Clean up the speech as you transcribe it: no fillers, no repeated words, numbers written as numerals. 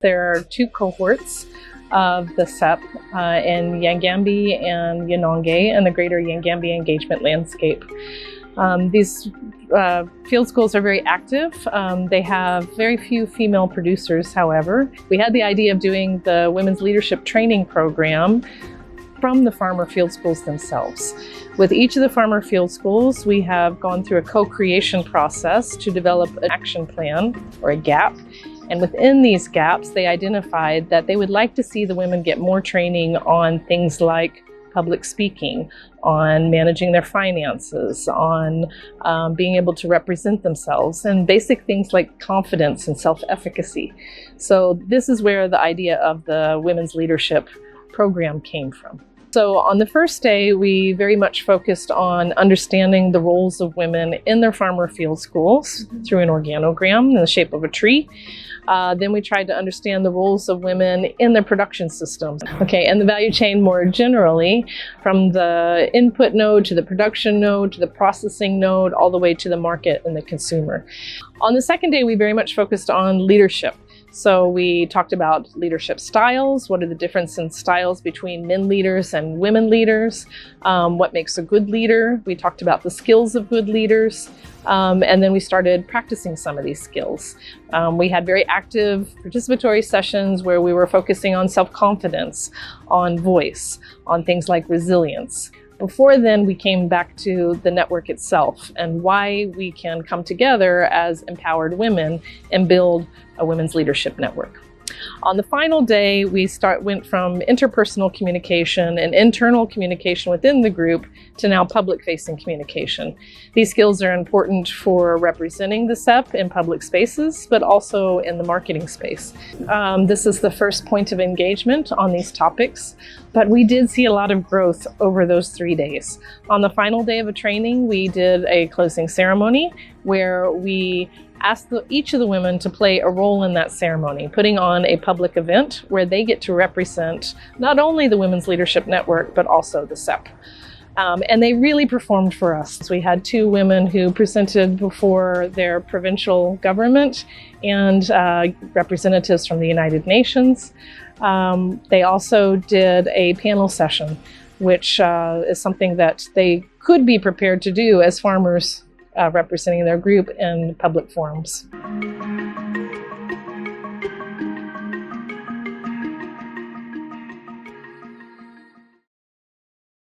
There are two cohorts of the CEP in Yangambi and Yanongay in the greater Yangambi Engagement Landscape. These field schools are very active. They have very few female producers, however. We had the idea of doing the Women's Leadership Training Program from the farmer field schools themselves. With each of the farmer field schools, we have gone through a co-creation process to develop an action plan, or a gap. And within these gaps, they identified that they would like to see the women get more training on things like public speaking, on managing their finances, on being able to represent themselves, and basic things like confidence and self-efficacy. So this is where the idea of the Women's Leadership Program came from. So on the first day, we very much focused on understanding the roles of women in their farmer field schools through an organogram in the shape of a tree. Then we tried to understand the roles of women in their production systems. Okay, and the value chain more generally, from the input node to the production node to the processing node, all the way to the market and the consumer. On the second day, we very much focused on leadership. So we talked about leadership styles. What are the differences in styles between men leaders and women leaders? What makes a good leader? We talked about the skills of good leaders. And then we started practicing some of these skills. We had very active participatory sessions where we were focusing on self-confidence, on voice, on things like resilience. Before then, we came back to the network itself and why we can come together as empowered women and build a women's leadership network. On the final day, we went from interpersonal communication and internal communication within the group to now public-facing communication. These skills are important for representing the CEP in public spaces, but also in the marketing space. This is the first point of engagement on these topics, but we did see a lot of growth over those 3 days. On the final day of a training, we did a closing ceremony where we asked each of the women to play a role in that ceremony, putting on a public event where they get to represent not only the Women's Leadership Network, but also the CEP. And they really performed for us. We had 2 women who presented before their provincial government and representatives from the United Nations. They also did a panel session, which is something that they could be prepared to do as farmers representing their group in public forums.